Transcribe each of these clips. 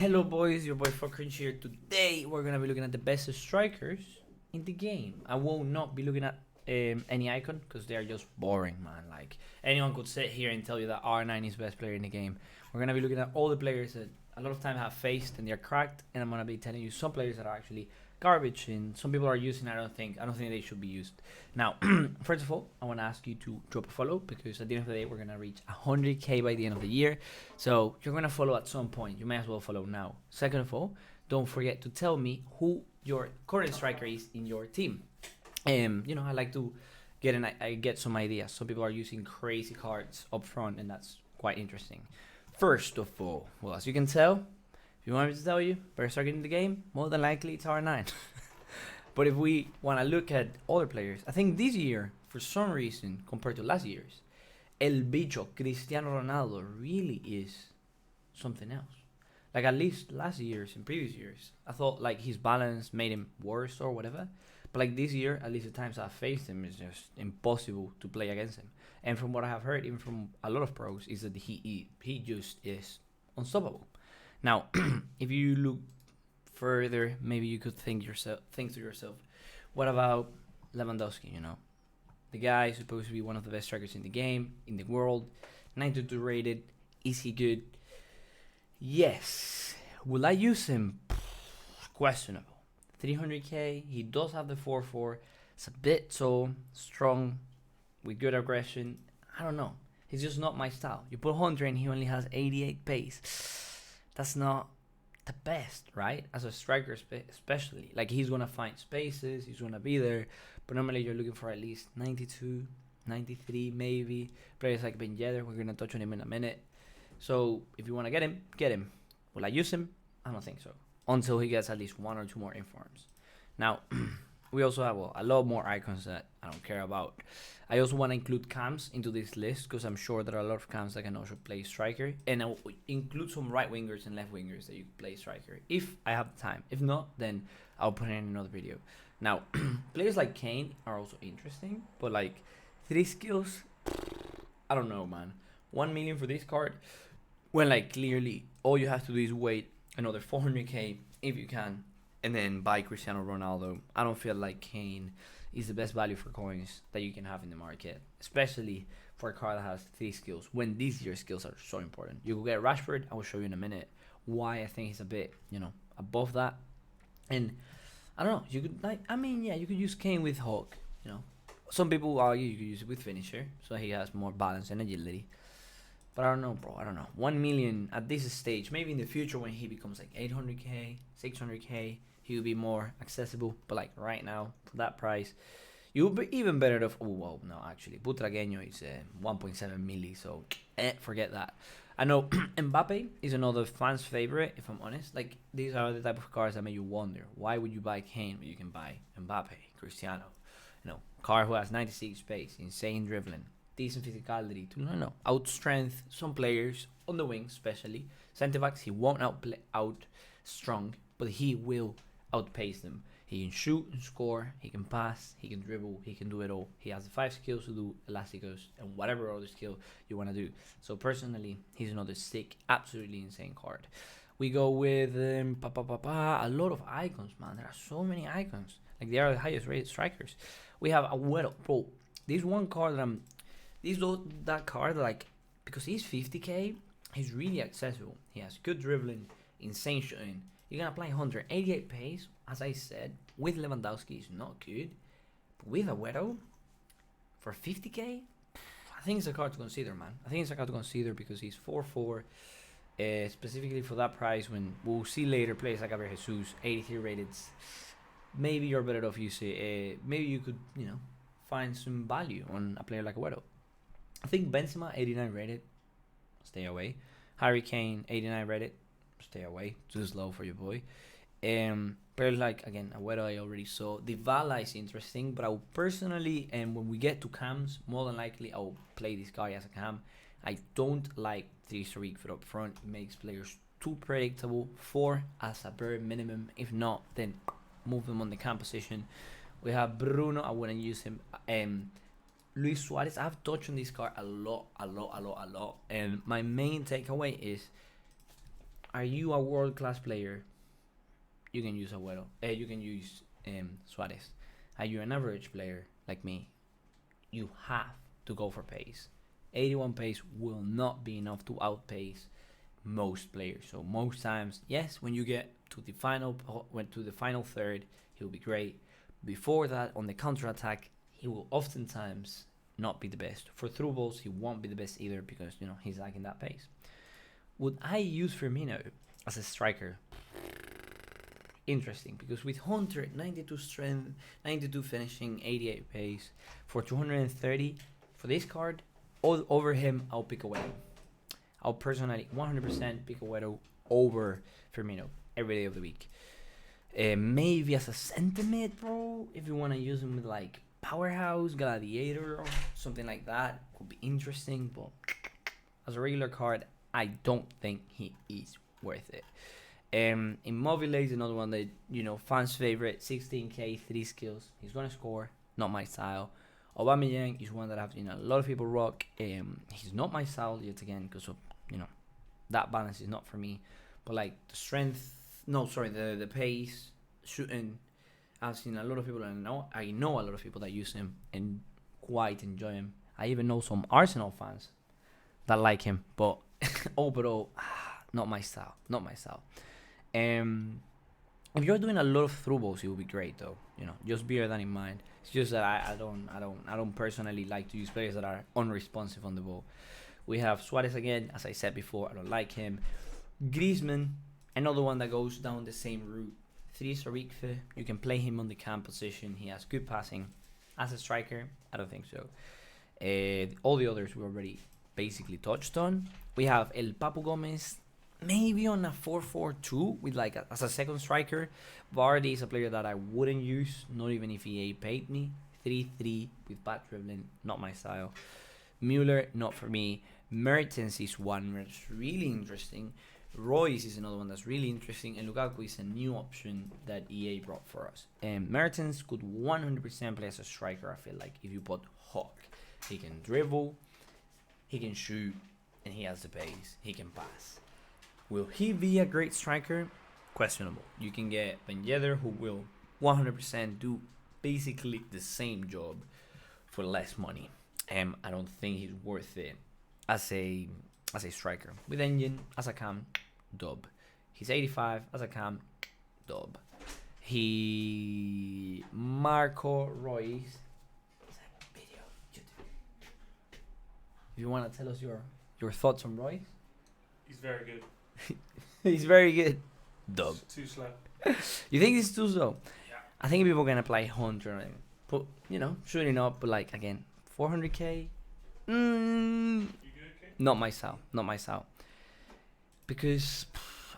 Hello boys, your boy Cringe here. Today we're gonna be looking at the best strikers in the game. I will not be looking at any icon because they are just boring, man. Like anyone could sit here and tell you that R9 is the best player in the game. We're gonna be looking at all the players that a lot of time have faced and they're cracked, and I'm gonna be telling you some players that are actually garbage and some people are using. I don't think they should be used. Now, first of all, I want to ask you to drop a follow because at the end of the day we're gonna reach 100k by the end of the year. So you're gonna follow at some point. You may as well follow now. Second of all, don't forget to tell me who your current striker is in your team. I like to get some ideas. Some people are using crazy cards up front, and that's quite interesting. First of all, well, as you can tell, if you want me to tell you, best striker in the game, more than likely it's R9. But if we want to look at other players, I think this year, for some reason, compared to last year's, El Bicho, Cristiano Ronaldo, really is something else. Like at least last year's and previous years, I thought like his balance made him worse or whatever. But like this year, at least the times I've faced him, it's just impossible to play against him. And from what I have heard, even from a lot of pros, is that he just is unstoppable. Now, if you look further, maybe you could think to yourself, what about Lewandowski? You know, the guy is supposed to be one of the best strikers in the game, in the world, 92 rated. Is he good? Yes. Will I use him? Questionable. 300k. He does have the 4-4. It's a bit so strong with good aggression. I don't know. He's just not my style. You put 100 and he only has 88 pace. That's not the best, right? As a striker, especially. Like, he's going to find spaces. He's going to be there. But normally you're looking for at least 92, 93 maybe. Players like YEDDER, we're going to touch on him in a minute. So if you want to get him, get him. Will I use him? I don't think so. Until he gets at least one or two more informs. Now, we also have a lot more icons that I don't care about. I also want to include cams into this list because I'm sure there are a lot of cams that can also play striker. And I'll include some right wingers and left wingers that you can play striker if I have the time. If not, then I'll put it in another video. Now, players like KANE are also interesting. But like 3 skills, I don't know, man. 1 million for this card. When like clearly all you have to do is wait another 400k if you can, and then buy Cristiano Ronaldo. I don't feel like KANE is the best value for coins that you can have in the market, especially for a card that has 3 skills, when these year skills are so important. You could get Rashford. I will show you in a minute why I think he's a bit, above that. And I don't know, you could you could use KANE with Hulk. Some people argue you could use it with Finisher, so he has more balance and agility. But I don't know, bro. I don't know. 1 million at this stage. Maybe in the future when he becomes like 800k, 600k, he will be more accessible. But like right now, for that price, you will be even better off. Oh, well, no, actually. Butragueño is 1.7 milli, so forget that. I know Mbappe is another fan's favorite, if I'm honest. Like, these are the type of cards that make you wonder, why would you buy KANE when you can buy Mbappe, Cristiano? Card who has 96 pace, insane dribbling, decent physicality, to out strength some players on the wing, especially center backs. He won't out strong, but he will outpace them. He can shoot and score, he can pass, he can dribble, he can do it all. He has the 5 skills to do elasticos and whatever other skill you want to do. So personally, he's another sick, absolutely insane card. We go with a lot of icons, man. There are so many icons. Like, they are the highest rated strikers. We have Aguero, bro. This one card that card, like, because he's 50k, he's really accessible. He has good dribbling, insane shooting. You're gonna apply 188 pace, as I said. With Lewandowski, is not good. But with Aguero, for 50k, I think it's a card to consider, man. I think it's a card to consider because he's 4-4. Specifically for that price, when we'll see later players like Gabriel Jesus, 83 rated. Maybe you're better off using. Maybe you could, find some value on a player like Aguero. I think Benzema 89 rated, stay away. Harry Kane 89 rated, stay away. Too slow for your boy. Players like, again, Aguero I already saw. DYBALA is interesting, but I will personally, and when we get to cams, more than likely I will play this guy as a cam. I don't like 3-star weak foot up front. It makes players too predictable. 4 as a bare minimum. If not, then move them on the cam position. We have Bruno. I wouldn't use him. Luis Suarez, I've touched on this card a lot. And my main takeaway is Are you a world class player? You can use AGUERO. You can use Suarez. Are you an average player like me? You have to go for pace. 81 pace will not be enough to outpace most players. So most times, yes, when you get to the final third, he'll be great. Before that, on the counter attack, he will oftentimes not be the best. For through balls, he won't be the best either because he's lacking that pace. Would I use Firmino as a striker? Interesting, because with Hunter, 92 strength, 92 finishing, 88 pace, for 230 for this card, over him, I'll pick AGUERO. I'll personally 100% pick AGUERO over Firmino every day of the week. Maybe as a sentiment, bro, if you want to use him with like Powerhouse, Gladiator, or something like that, could be interesting. But as a regular card, I don't think he is worth it. Immobile is another one that fans favorite. 16k, 3 skills. He's gonna score. Not my style. Aubameyang is one that I've seen a lot of people rock. He's not my style yet again because of that balance is not for me. But like the strength, the pace, shooting, I've seen a lot of people, and I know a lot of people that use him and quite enjoy him. I even know some Arsenal fans that like him, but overall, not my style. Not my style. If you're doing a lot of through balls, it will be great though. Just bear that in mind. It's just that I don't personally like to use players that are unresponsive on the ball. We have Suarez again, as I said before. I don't like him. GRIEZMANN, another one that goes down the same route. 3-star Ikfe. You can play him on the cam position. He has good passing. As a striker, I don't think so. All the others we already basically touched on. We have El Papu Gomez, maybe on a 4-4-2 with as a second striker. Vardy is a player that I wouldn't use, not even if EA paid me. 3-3 with bad dribbling, not my style. Müller, not for me. Mertens is one that's really interesting. Royce is another one that's really interesting, and Lukaku is a new option that EA brought for us. And Mertens could 100% play as a striker. I feel like if you put Hawk, he can dribble, he can shoot, and he has the pace. He can pass. Will he be a great striker? Questionable. You can get YEDDER, who will 100% do basically the same job for less money. I don't think he's worth it as a striker. With engine, as a cam, dub. He's 85, as a cam, dub. Marco Royce. If you want to tell us your thoughts on Royce? He's very good. He's very good. Dub. Too slow. You think it's too slow? Yeah. I think people are gonna play Hunter and put, shooting up, but like again, 400k. You good, okay? Not my style. Not my style. Because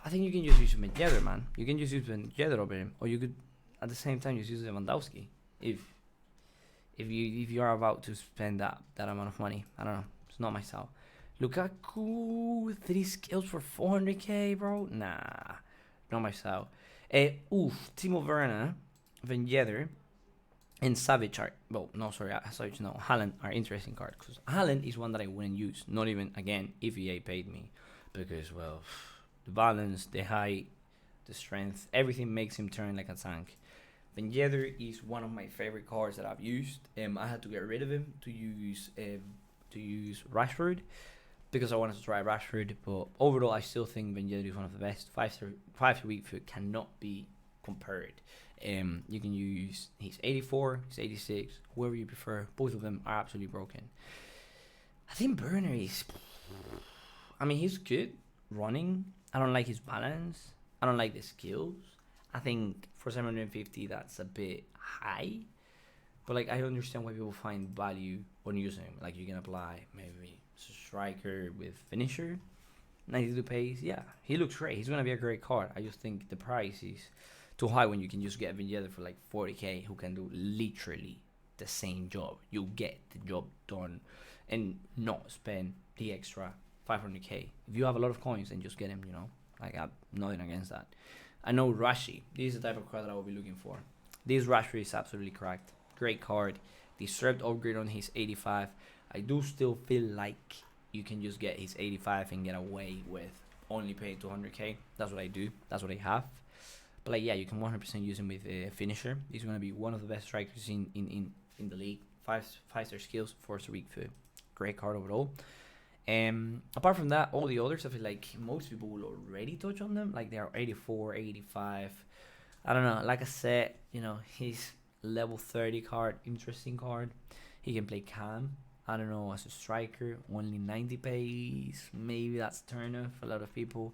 I think you can just use YEDDER, man. You can just use YEDDER over him, or you could at the same time just use Lewandowski. If you are about to spend that amount of money, I don't know. It's not my style. Lukaku, 3 skills for 400k, bro. Nah, not my style. Timo Werner, YEDDER, and Savage are Haaland are interesting cards, because Haaland is one that I wouldn't use, not even again if EA paid me, because the balance, the height, the strength, everything makes him turn like a tank. YEDDER is one of my favorite cards that I've used. I had to get rid of him to use Rashford, because I wanted to try Rashford, but overall I still think YEDDER is one of the best. 5 week foot cannot be compared. You can use he's 84, he's 86, whoever you prefer. Both of them are absolutely broken. I think Werner is, he's good running. I don't like his balance. I don't like the skills. I think for 750 that's a bit high, but I understand why people find value on using him. You can apply maybe striker with finisher, 92 pace. Yeah, he looks great. He's gonna be a great card. I just think the price is too high when you can just get YEDDER for 40k, who can do literally the same job. You get the job done and not spend the extra 500k. If you have a lot of coins, then just get him. I'm nothing against that. I know Rashi. This is the type of card that I will be looking for. This Rashford is absolutely cracked. Great card. Deserved upgrade on his 85. I do still feel like you can just get his 85 and get away with only pay 200k. That's what I do. That's what I have. But like, yeah, you can 100% use him with a finisher. He's gonna be one of the best strikers in the league. Five-star skills, 4-star weak foot. Great card overall. Apart from that, all the others, I feel like most people will already touch on them. Like they are 84, 85. I don't know. Like I said, you know, he's level 30 card, interesting card. He can play cam. I don't know, as a striker, only 90 pace. Maybe that's turn off a lot of people.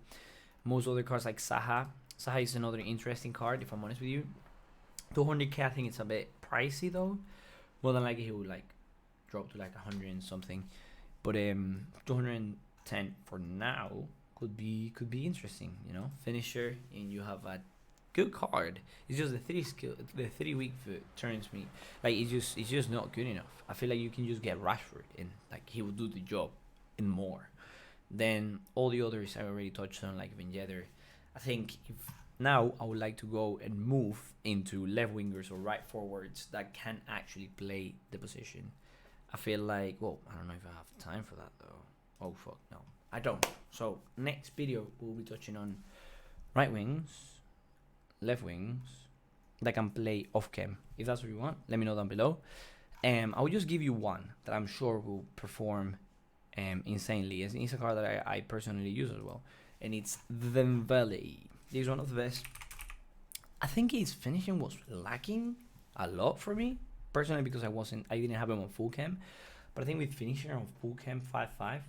Most other cards like Saha. Saha is another interesting card, if I'm honest with you. 200k, I think it's a bit pricey though. More than likely he would like drop to like 100 and something. But 210 for now could be interesting, you know. Finisher, and you have a good card. It's just the 3 weak foot turns me like it's just not good enough. I feel like you can just get Rashford and like he will do the job and more. Then all the others I already touched on, like YEDDER. I think if now I would like to go and move into left wingers or right forwards that can actually play the position. I feel like, well, I don't know if I have time for that though. Oh fuck, no, I don't. So next video we'll be touching on right wings, left wings that can play off cam. If that's what you want, let me know down below. I will just give you one that I'm sure will perform insanely. It's a card that I personally use as well, and it's DEMBELE. He's one of the best. I think his finishing was lacking a lot for me personally because I didn't have him on full cam, but I think with finisher on full cam 5.5,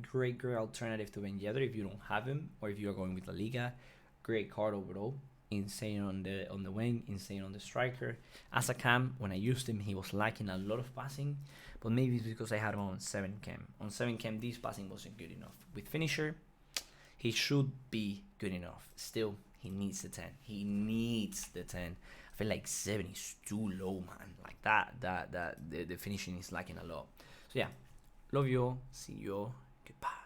great alternative to YEDDER if you don't have him or if you are going with La Liga. Great card overall. Insane on the wing, insane on the striker. As a cam, when I used him, he was lacking a lot of passing, but maybe it's because I had him on 7 cam. On 7 cam, this passing wasn't good enough. With finisher, he should be good enough. Still, he needs the 10. He needs the 10. I feel like 7 is too low, man. Like the finishing is lacking a lot. So yeah, love you all. See you all. Goodbye.